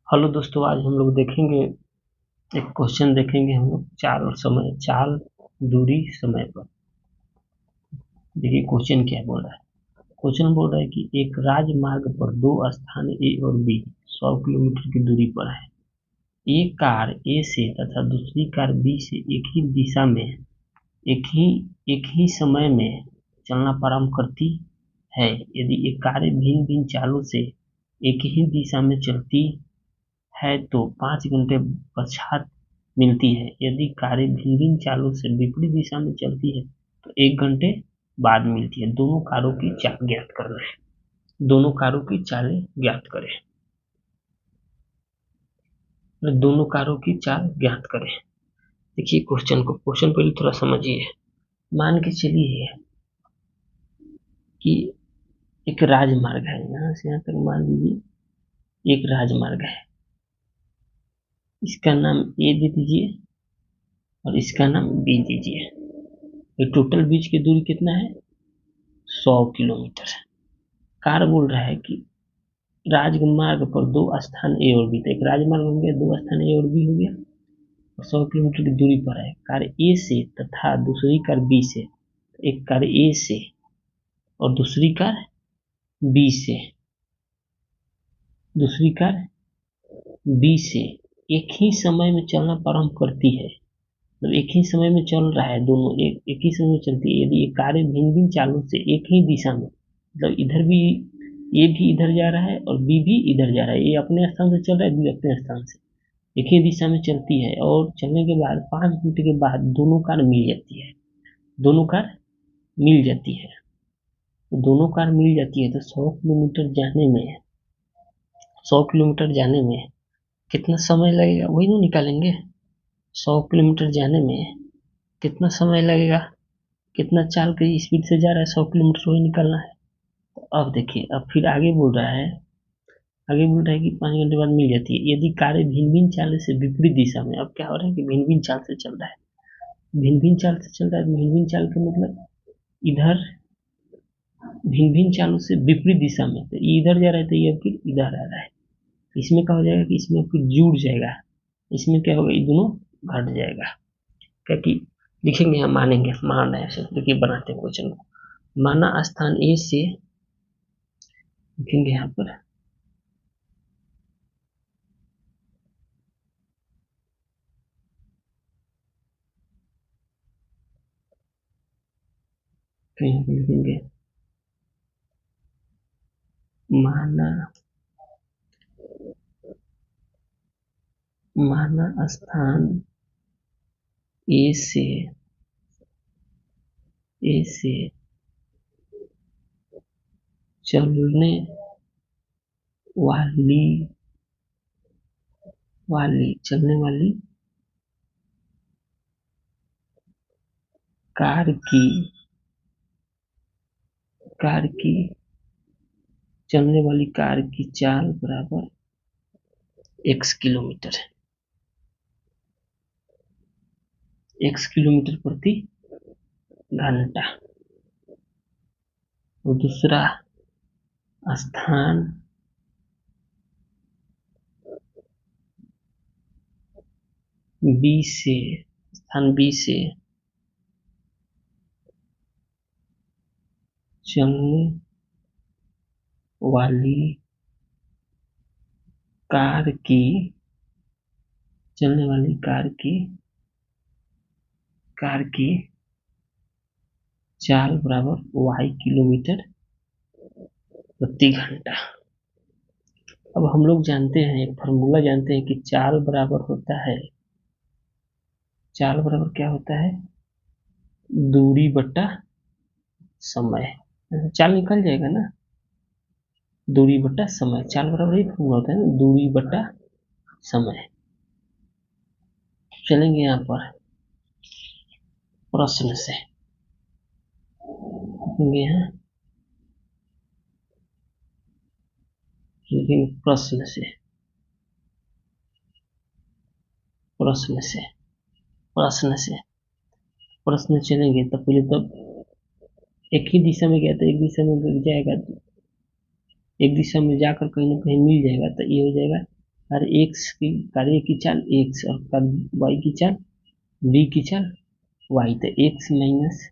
Hello दोस्तों, आज हम लोग देखेंगे एक क्वेश्चन देखेंगे हम लोग चाल और समय, चाल, दूरी, समय पर। देखिए क्वेश्चन क्या बोल रहा है। क्वेश्चन बोल रहा है कि एक राजमार्ग पर दो स्थान ए और बी 100 किलोमीटर की दूरी पर है। एक कार ए से तथा दूसरी कार बी से एक ही दिशा में एक ही समय में चलना प्रारंभ करती है। यदि ये कारें भिन्न भिन्न चालों से एक ही दिशा में चलती है तो 5 घंटे पश्चात मिलती है। यदि कारें भिन्न भिन्न चालों से विपरीत दिशा में चलती है तो 1 घंटे बाद मिलती है। दोनों कारों की चाल ज्ञात करना है। दोनों कारों की चालें ज्ञात करें। दोनों कारों की चाल ज्ञात करें। देखिए क्वेश्चन पहले थोड़ा समझिए। मान के चलिए कि एक राजमार्ग है, यहाँ से यहाँ तक मान लीजिए एक राजमार्ग है। इसका नाम ए दे दीजिए और इसका नाम बी दीजिए। ये टोटल बीच की दूरी कितना है? 100 किलोमीटर। कार बोल रहा है कि राजमार्ग पर दो स्थान ए और बी, तो एक राजमार्ग हो गया, दो स्थान ए और बी हो गया, और 100 किलोमीटर की दूरी पर है। कार ए से तथा दूसरी कार बी से, एक कार ए से और दूसरी कार बी से, दूसरी कार बी से एक ही समय में चलना प्रारंभ करती है। मतलब एक ही समय में चल रहा है, दोनों एक ही समय में चलती है। यदि ये कारें भिन्न भिन्न चालों से एक ही दिशा में, मतलब इधर भी, ये भी इधर जा रहा है और बी भी इधर जा रहा है, ये अपने स्थान से चल रहा है, बी अपने स्थान से, एक ही दिशा में चलती है, और चलने के बाद 5 घंटे के बाद दोनों कार मिल जाती है। दोनों कार मिल जाती है तो दोनों कार मिल जाती है तो 100 किलोमीटर जाने में कितना समय लगेगा, वही ना निकालेंगे। 100 किलोमीटर जाने में कितना समय लगेगा, कितना चाल की स्पीड से जा रहा है, 100 किलोमीटर वही निकालना है। तो अब देखिए, अब फिर आगे बोल रहा है कि 5 घंटे बाद मिल जाती है। यदि कारें भिन्न भिन्न चाल से विपरीत दिशा में, अब क्या हो रहा है कि भिन्न भिन्न चाल से चल रहा है, भिन्न भिन्न चाल से चल रहा है, भिन्न भिन्न चाल का मतलब इधर, भिन्न भिन्न चालों से विपरीत दिशा में, तो ये इधर जा रहा है तो ये अब फिर इधर आ रहा है। इसमें क्या हो जाएगा कि इसमें फिर जुड़ जाएगा, इसमें क्या होगा, ये दोनों घट जाएगा। क्या कि लिखेंगे, हम मानेंगे, मान रहे हैं। देखिए बनाते हैं क्वेश्चन को। माना स्थान ए से, लिखेंगे यहाँ पर, कहीं पे लिखेंगे माना स्थान ए से चलने वाली कार की चलने वाली कार की चाल बराबर x किलोमीटर, x किलोमीटर प्रति घंटा। और दूसरा स्थान बी से चलने वाली कार की चाल बराबर y किलोमीटर प्रति घंटा। अब हम लोग जानते हैं, एक फॉर्मूला जानते हैं कि चाल बराबर क्या होता है, दूरी बटा समय। चाल निकल जाएगा ना, दूरी बटा समय, चाल बराबर ही फॉर्मूला होता है ना, दूरी बटा समय। चलेंगे यहाँ पर प्रश्न से, यहाँ लिखेंगे प्रश्न चलेंगे। तो पहले तो एक ही दिशा में गया तो एक दिशा में जाएगा, एक दिशा में जाकर कहीं ना कहीं मिल जाएगा, तो ये हो जाएगा कार्य की चाल x और y की चाल b की चाल y, तो x माइनस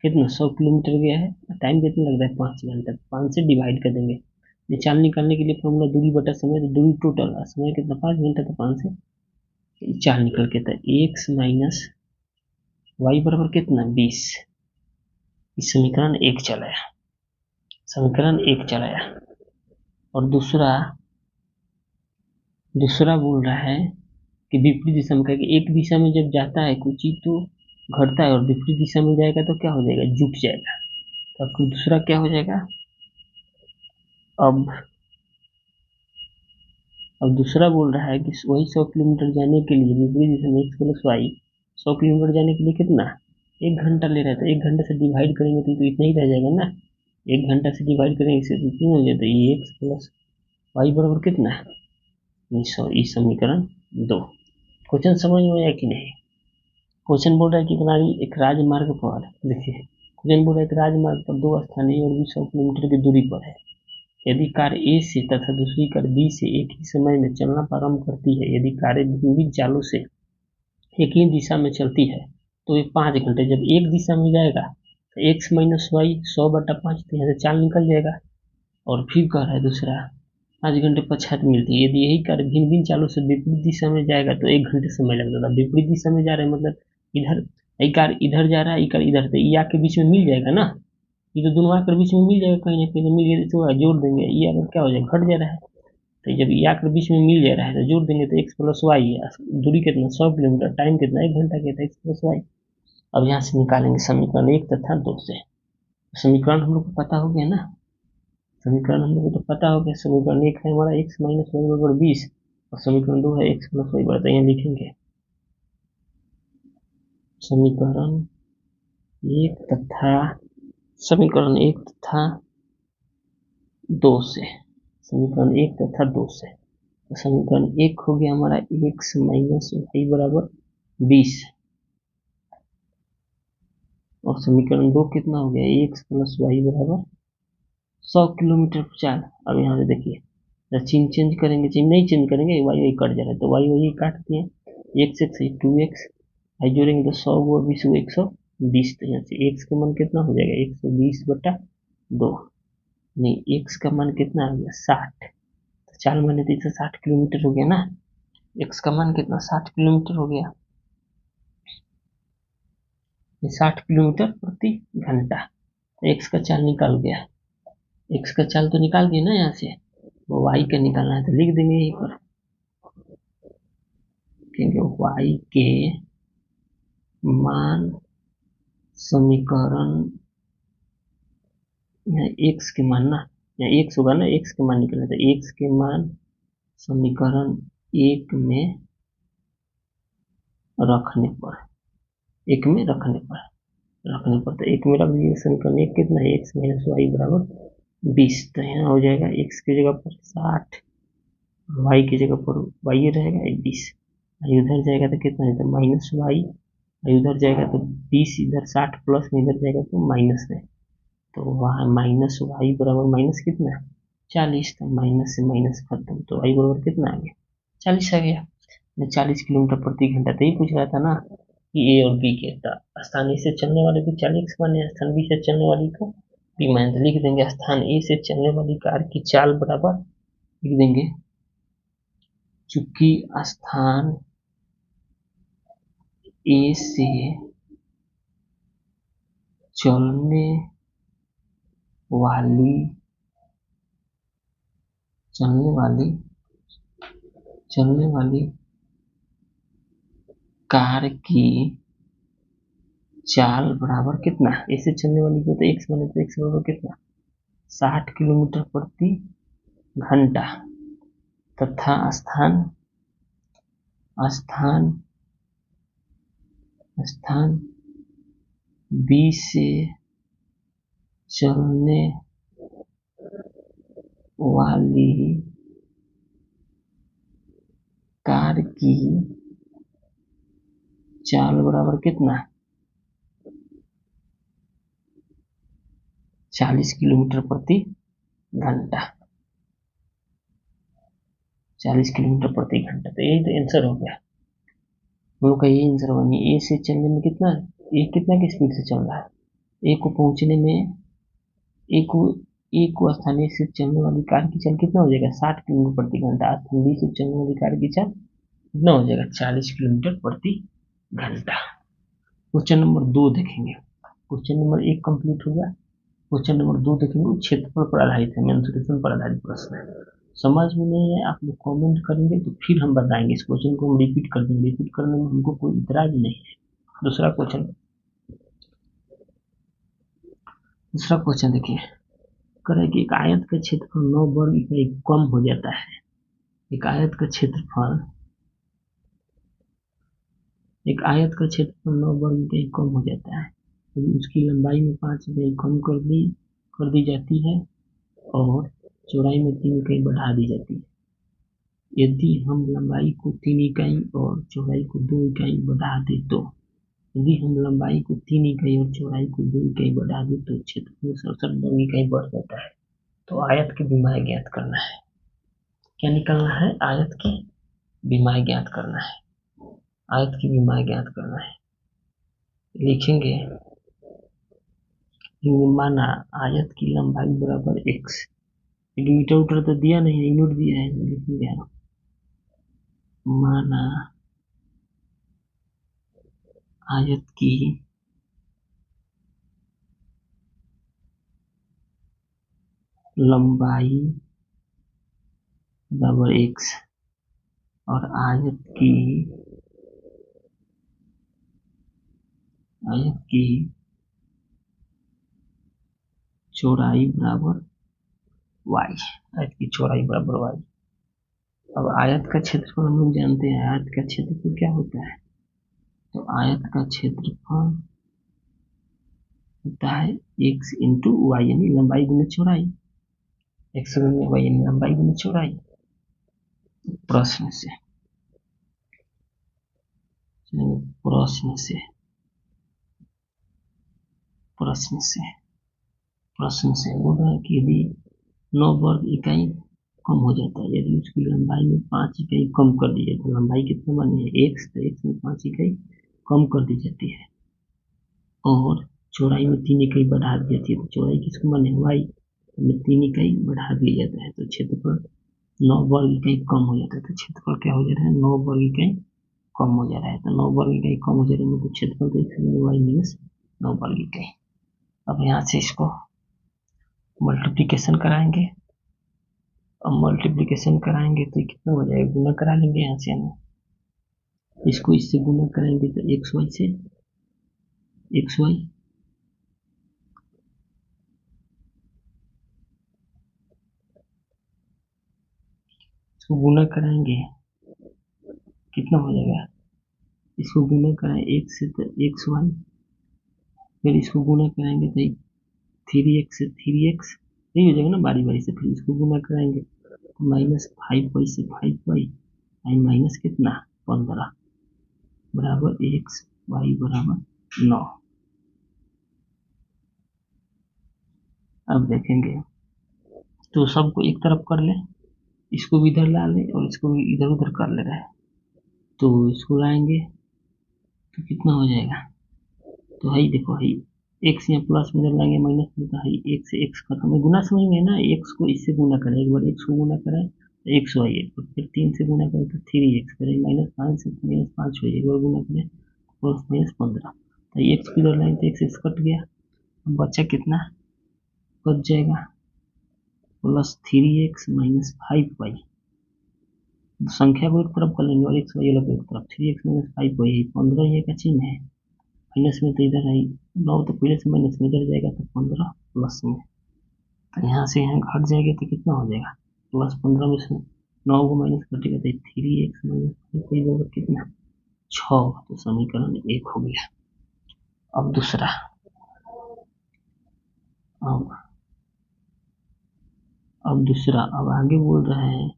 कितना 100 किलोमीटर गया है, टाइम कितना लगता है 5 घंटा, 5 से डिवाइड कर देंगे। ये चाल निकालने के लिए फॉर्मूला दूरी बटा समय, तो दूरी टोटल समय कितना 5 घंटा, तो 5 से चाल निकल के था x माइनस वाई बराबर कितना 20। इस समीकरण एक चलाया। और दूसरा बोल रहा है कि विपरीत दिशा में, कि एक दिशा में जब जाता है कोई चीज तो घटता है, और विपरीत दिशा में जाएगा तो क्या हो जाएगा, झुक जाएगा। तो आपको दूसरा क्या हो जाएगा, अब दूसरा बोल रहा है कि वही 100 किलोमीटर जाने के लिए विपरीत दिशा में x प्लस वाई, 100 किलोमीटर जाने के लिए कितना 1 घंटा ले रहा है, तो 1 घंटे से डिवाइड करेंगे तो इतना ही रह जाएगा ना, 1 घंटा से डिवाइड करेंगे इसे तो कितना हो जाता है, ये x प्लस वाई बराबर कितना 100। इस समीकरण 2। क्वेश्चन समझ में आया कि नहीं। क्वेश्चन बोल रहा है कि एक राजमार्ग पर, देखिए क्वेश्चन बोल रहा है कि राजमार्ग पर दो स्थान A और B 100 किलोमीटर की दूरी पर है। यदि कार A से तथा दूसरी कार B से एक ही समय में चलना प्रारंभ करती है, यदि कारें भिन्न चालों से एक ही दिशा में चलती है, तो ये 5 घंटे, जब एक दिशा में जाएगा तो x माइनस वाई 100/5, तो यहाँ से चाल निकल जाएगा। और फिर कह रहा है दूसरा 5 घंटे पश्चात मिलती है, यदि यही कार्य भिन्न भिन्न चालों से विपरीत दिशा में जाएगा तो 1 घंटे समय लगता था। विपरीत दिशा में जा रहे हैं मतलब इधर, ये कार इधर जा रहा है, ये कार इधर, तो ये आके बीच में मिल जाएगा ना, ये तो दोनों आकर बीच में मिल जाएगा, कहीं ना कहीं तो मिल गया तो जोड़ देंगे, ये अगर क्या हो जाएगा घट जा रहा है, तो जब ये आकर बीच में मिल जा रहा है तो जोड़ देंगे तो x प्लस वाई है, दूरी कितना 100 किलोमीटर, टाइम कितना 1 घंटा कहता है x प्लस वाई। अब यहाँ से निकालेंगे समीकरण 1 तथा 2 से। समीकरण हम लोग को पता हो गया ना, समीकरण हम लोग को तो पता हो गया। समीकरण 1 है हमारा x माइनस वाई बराबर 20, और समीकरण 2 है x प्लस वाई बराबर, यहाँ लिखेंगे समीकरण 1 तथा 2 से, समीकरण 1 तथा 2 से। तो समीकरण 1 हो गया हमारा x माइनस वाई बराबर 20, और समीकरण 2 कितना हो गया x प्लस वाई बराबर 100 किलोमीटर पर चाल। अब यहाँ से देखिए चिन्ह चेंज करेंगे, चिन्ह नहीं चेंज करेंगे, वाई वाई कट जा रहा है, तो वाई वाई काटते हैं, x x 2x, आई जोड़ेंगे तो 100 हुआ 20 हुआ 120, तो यहाँ से x का मान कितना हो जाएगा 120/2, नहीं x का मान कितना आ गया 60, तो चाल माने तो 160 किलोमीटर हो गया ना, x का मान कितना 60 किलोमीटर हो गया, 60 किलोमीटर प्रति घंटा। x का चाल निकाल गया, x का चाल तो निकाल दिया ना, यहाँ से वो y का निकालना है तो लिख देंगे यहीं पर, क्योंकि y के मान समीकरण, यहाँ x के मान ना, यहाँ x होगा ना, x के मान निकलना, तो x के मान समीकरण 1 में रखने पर, तो 1 में रख दिए, समीकरण 1 कितना है x माइनस वाई बराबर 20, तो यहाँ हो जाएगा x की जगह पर 60, y की जगह पर y रहेगा 20, इधर जाएगा तो कितना है, तो माइनस वाई, इधर जाएगा तो 20, इधर 60 प्लस में इधर जाएगा तो माइनस में, तो वहाँ माइनस वाई बराबर माइनस कितना 40, तो माइनस से माइनस खत्म, तो वाई बराबर कितना आ गया 40 आ गया। 40 किलोमीटर प्रति घंटा, तो ये पूछ रहा था ना कि ए और बी के, स्थान ए से चलने वाले को 40 माने, स्थान बी से चलने वाली को बी माने, तो लिख देंगे स्थान ए से चलने वाली कार की चाल बराबर, लिख देंगे चूंकि स्थान ए से चलने वाली कार की चाल बराबर कितना, ऐसे चलने वाली को तो x माने, तो x बराबर कितना 60 किलोमीटर प्रति घंटा, तथा स्थान B से चलने वाली कार की चाल बराबर कितना 40 किलोमीटर प्रति घंटा। 40 किलोमीटर प्रति घंटा। तो यही तो आंसर हो गया हम लोग का, ये आंसर बनी। ए से चलने में कितना, ए कितना की स्पीड से चल रहा है, ए को पहुंचने में, ए को स्थानीय से चलने वाली कार की चाल कितना हो जाएगा, 60 किलोमीटर प्रति घंटा। स्थानीय से चलने वाली कार की चाल कितना हो जाएगा, 40 किलोमीटर प्रति घंटा। क्वेश्चन नंबर 2 देखेंगे। क्वेश्चन नंबर 1 कंप्लीट हो गया। क्वेश्चन नंबर 2 देखेंगे, क्षेत्रफल पर आधारित है, मेंसुरेशन पर आधारित प्रश्न है। समझ में नहीं है आप लोग कमेंट करेंगे तो फिर हम बताएंगे। इस क्वेश्चन को हम रिपीट कर देंगे, रिपीट करने में हमको कोई इतराज नहीं है। दूसरा क्वेश्चन देखिए, करें कि एक आयत का क्षेत्रफल 9 वर्ग इकाई कम हो जाता है। एक आयत का क्षेत्रफल 9 वर्ग इकाई कम हो जाता है, तो उसकी लंबाई में 5 इकाई कम कर दी जाती है और चौड़ाई में 3 इकाई बढ़ा दी जाती है। यदि हम लंबाई को 3 इकाई और चौड़ाई को 2 इकाई बढ़ा दे तो, यदि हम लंबाई को 3 इकाई और चौड़ाई को 2 इकाई बढ़ा दे तो क्षेत्रफल 67 वर्ग इकाई बढ़ जाता है। तो आयत की विमाएँ ज्ञात करना है। क्या निकालना है, आयत की विमाएँ ज्ञात करना है। आयत की विमाएँ ज्ञात करना है। लिखेंगे, माना आयत की लंबाई बराबर x, मीटर उटर तो दिया नहीं, यूनिट दिया है, लिखेंगे माना आयत की लंबाई बराबर x और आयत की चौड़ाई बराबर y, आयत की चौड़ाई बराबर y। अब आयत का क्षेत्रफल हम लोग जानते हैं, आयत का क्षेत्रफल क्या होता है, तो आयत का क्षेत्रफल होता है x इंटू वाई, यानी लंबाई गुने चौड़ाई, x गुने वाई यानी लंबाई गुने चौड़ाई। प्रश्न से बोल रहा है कि यदि 9 वर्ग इकाई कम हो जाता है, यदि उसकी लंबाई में 5 इकाई कम कर दी जाए तो लंबाई कितना बनी है x, तो x में 5 इकाई कम कर दी जाती है और चौड़ाई में 3 इकाई बढ़ा दी जाती है, तो चौड़ाई किसको बने y में 3 इकाई बढ़ा दिया जाता है, तो क्षेत्रफल 9 वर्ग इकाई कम हो जाता है। तो क्षेत्रफल क्या हो जा रहा है, 9 वर्ग इकाई कम हो जा रहा है। तो 9 वर्ग इकाई कम हो जा रहा है मतलब क्षेत्रफल तो x y माइनस 9 वर्ग इकाई। अब यहाँ से इसको मल्टीप्लिकेशन कराएंगे, अब मल्टीप्लिकेशन कराएंगे तो कितना हो जाएगा, गुना करा लेंगे यहाँ से हम, इसको इससे गुना करेंगे तो एक्स वाई से इसको गुना कराएंगे कितना हो जाएगा, इसको गुना कराएं x से तो एक्स वाई, फिर इसको गुना कराएंगे तो 3x से 3x, यही हो जाएगा ना बारी बारी से। फिर इसको गुना कराएंगे तो -5y से 5y माइनस कितना 15 बराबर x y बराबर 9। अब देखेंगे तो सबको एक तरफ कर ले, इसको भी इधर ला ले और इसको भी इधर उधर कर ले रहा है, तो इसको लाएंगे तो कितना हो जाएगा, तो है देखो है x यहाँ प्लस में लाएंगे माइनस में, तो है x से x खत्म है, गुना समझ में ना, x को इससे गुना करें, एक बार x को गुना करें तो x y है, तो फिर 3 से गुना करें तो 3x करें, -5 से -5 हो, एक बार गुना करें प्लस -15, तो x की इधर लाएंगे तो x कट गया, बच्चा कितना बच जाएगा प्लस 3x माइनस 5y, संख्या को एक तरफ कर लेंगे और x y अलग एक तरफ, 3x माइनस 5y 15 ये का चिन्ह है, माइनस में तो इधर है 9, तो पहले से माइनस में इधर जाएगा तो 15 प्लस में, तो यहाँ से यहाँ घट जाएगा तो कितना हो जाएगा, प्लस 15 में से 9 को माइनस कटेगा तो 3x माइनस 5y होगा कितना 6, तो समीकरण 1 हो गया। अब दूसरा, अब आगे बोल रहा है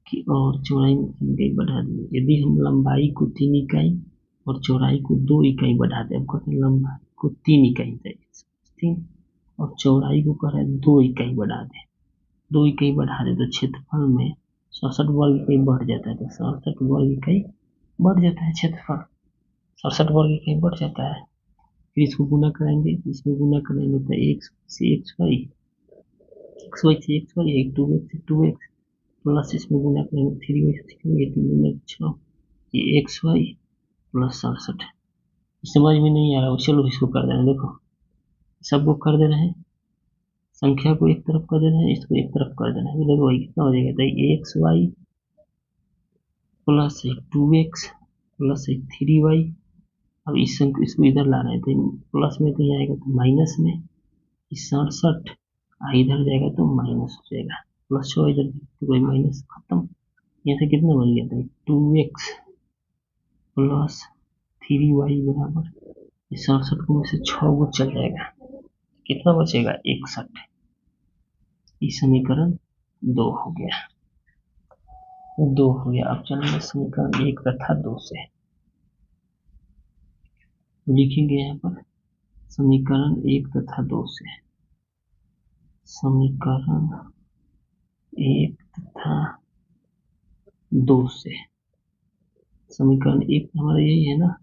कि और चौड़ाई में 3 इकाई बढ़ा दें, यदि हम लंबाई को 3 इकाई और चौड़ाई को 2 इकाई बढ़ा दें, अब कहते हैं लंबाई को 3 इकाई दें और चौड़ाई को कह रहे हैं 2 इकाई बढ़ा दें, 2 इकाई बढ़ा दें तो क्षेत्रफल में 67 वर्ग इकाई बढ़ जाता है, तो 67 वर्ग इकाई बढ़ जाता है क्षेत्रफल, 67 वर्ग इकाई बढ़ जाता है। फिर इसको गुना करेंगे, इसमें गुना करेंगे तो एक्स से एक्स वाई, एक्स वाई से एक्स वाई, 2x से 2x, प्लस इसमें गुना करेंगे 3y से 3y, 3 6, ये एक्स वाई प्लस 67। समझ में नहीं आ रहा, चलो इसको कर देना, देखो सबको कर दे रहे हैं, संख्या को एक तरफ कर देना है, इसको एक तरफ कर देना है, देखो वही कितना हो जाएगा, तो x Y plus 2x plus 3y। अब इसको इधर ला रहे हैं, तो प्लस में तो आएगा तो माइनस में 67, इधर जाएगा तो माइनस हो जाएगा, प्लस हो इधर तो कोई माइनस खत्म। यहाँ से कितना बन गया था, 2x प्लस 3y बराबर 67 को में से 6 गो चल जाएगा, कितना बचेगा 61। ये समीकरण 2 हो गया, 2 हो गया। अब चलेंगे समीकरण 1 तथा 2 से, लिखेंगे यहाँ पर समीकरण 1 तथा 2 से, समीकरण 1 तथा 2 से, समीकरण 1 हमारा यही है ना,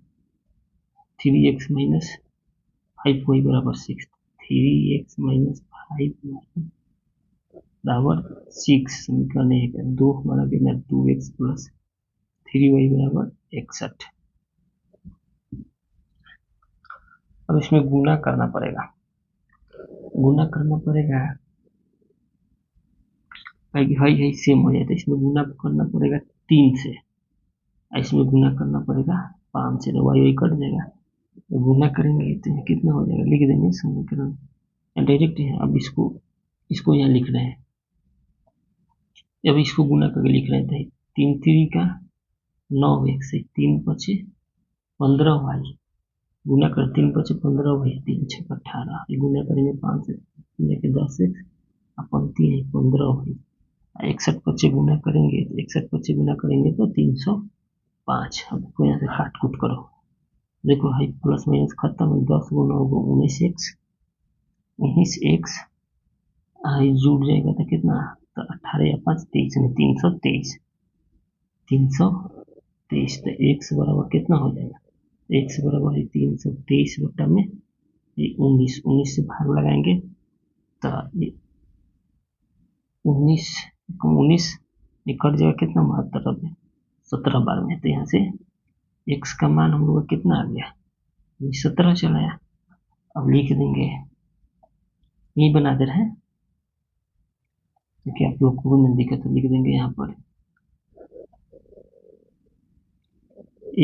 3x माइनस 5y बराबर 6, 3x माइनस 5y बराबर 6, समीकरण 1 है। 2 हमारा कितना, 2x प्लस 3y बराबर 61। अब इसमें गुना करना पड़ेगा, गुना करना पड़ेगा, हाई सेम हो जाता है, इसमें गुना करना पड़ेगा 3 से, इसमें गुना करना पड़ेगा 5 से, तो वाई कट जाएगा, तो गुना करेंगे तो कितना हो जाएगा, लिख देंगे समीकरण डायरेक्ट है। अब इसको यहाँ लिख रहे हैं, अब इसको गुना करके लिख रहे थे, 3 3 का 9x से 3 5 15y, गुना कर 3 5 15y, 3 6 18, गुना करेंगे 5 से लेके 10x, अपन 3 15y, 61 25 गुना करेंगे तो 61 25 गुना करेंगे तो 305। अब इसको यहाँ से काट कूट करो, देखो हाई प्लस माइनस खत्म, 10 गो 9 गो 19x, 19x जुड़ जाएगा तो कितना, तो 18 या 5 23 में 323, 323, तो x बराबर कितना हो जाएगा, x बराबर है 323 बटा में 19, 19 से भाग लगाएंगे तो 19 कट जाएगा, कितना 72 में 17 बार में, तो यहाँ से x का मान हम लोग कितना आ गया, 17 चला आया। अब लिख देंगे, यही बना दे रहे हैं क्योंकि आप लोग को नहीं दिखा, तो लिख देंगे यहाँ पर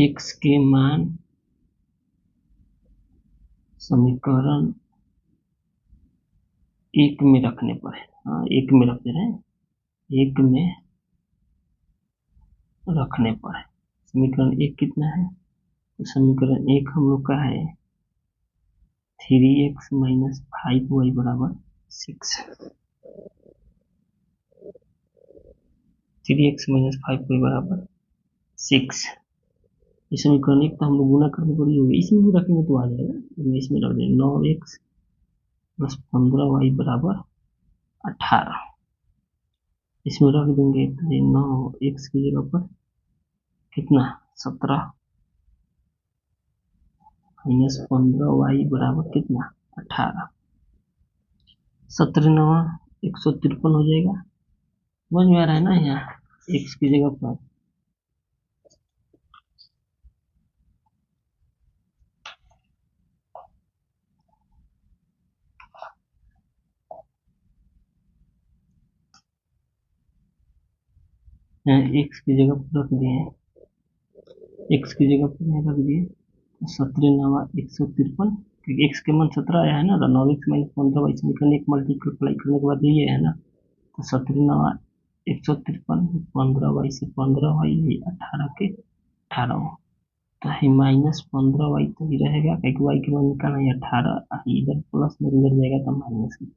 x के मान समीकरण 1 में रखने पर, हाँ 1 में रख दे रहे हैं, 1 में रखने पर समीकरण 1 कितना है, तो समीकरण 1 हम लोग का है 3x माइनस 5y बराबर 6, 3x माइनस 5y बराबर 6। इस समीकरण 1 तो हम लोग गुना करने पर ही होगी, इसमें भी रखेंगे तो आ जाएगा, इसमें रख देंगे 9x प्लस 15y बराबर 18, इसमें रख देंगे तो 9x की जगह पर कितना 17 माइनस 15y बराबर कितना 18, 17 9 153 हो जाएगा, समझ में आ रहा है ना, यहाँ x की जगह पर x की जगह पर रख दिए, x की जगह पर रख दिए 17 9 153, क्योंकि x के मान 17 आया है ना, तो 9x माइनस 15y समीकरण 1 मल्टीप्लाई करने के बाद ये है ना, तो 17 9 153, 15y से 15y 18 के 18, तो है माइनस 15y तो ही रहेगा, क्योंकि y के मान निकालना है 18, इधर प्लस में इधर जाएगा तो माइनस में,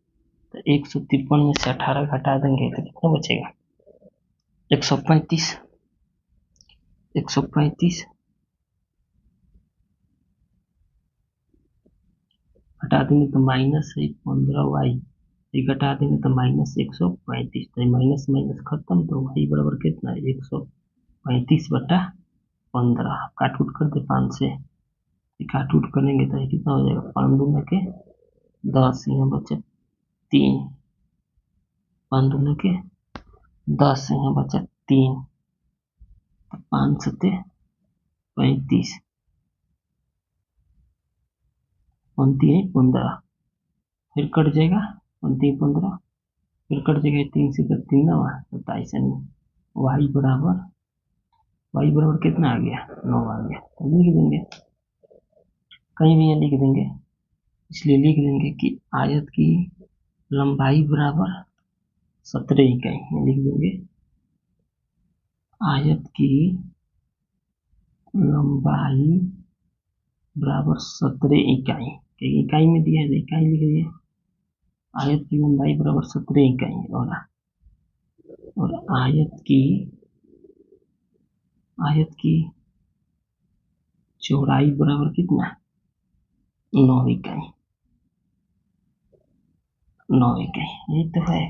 तो 153 में से 18 घटा देंगे तो कितना बचेगा 135, 135 घटा देंगे तो माइनस है 15y, ये घटा देंगे तो -135, तो माइनस माइनस खत्म, तो y बराबर कितना है 135/15। काट कूट कर दे 5 से, काट कूट करेंगे तो ये कितना हो जाएगा 5 दूना के 10, यहाँ बचे 3, 5 दूना के 10, यहाँ बचा 3, 5 सत्ते 35, 15, फिर कट जाएगा 15, फिर कट जाएगा 3 से 3 ना 27, y बराबर कितना आ गया 9 आ गया। तो लिख देंगे, कहीं भी यहाँ लिख देंगे, इसलिए लिख देंगे कि आयत की लंबाई बराबर 17 इकाई। लिख देंगे आयत की लंबाई बराबर 17 इकाई, इकाई में दिया है इकाई लिख दिए। आयत की लंबाई बराबर 17 इकाई और आयत की चौड़ाई बराबर कितना 9 इकाई, 9 इकाई। यही तो है,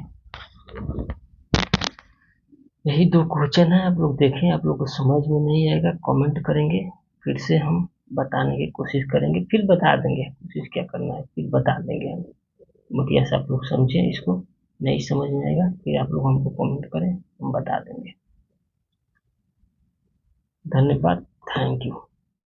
यही 2 क्वेश्चन है। आप लोग देखें, आप लोग को समझ में नहीं आएगा कमेंट करेंगे, फिर से हम बताने की कोशिश करेंगे, फिर बता देंगे, कोशिश क्या करना है फिर बता देंगे हम। बढ़िया से आप लोग समझें, इसको नहीं समझ में आएगा फिर आप लोग हमको कमेंट करें, हम बता देंगे। धन्यवाद, थैंक यू।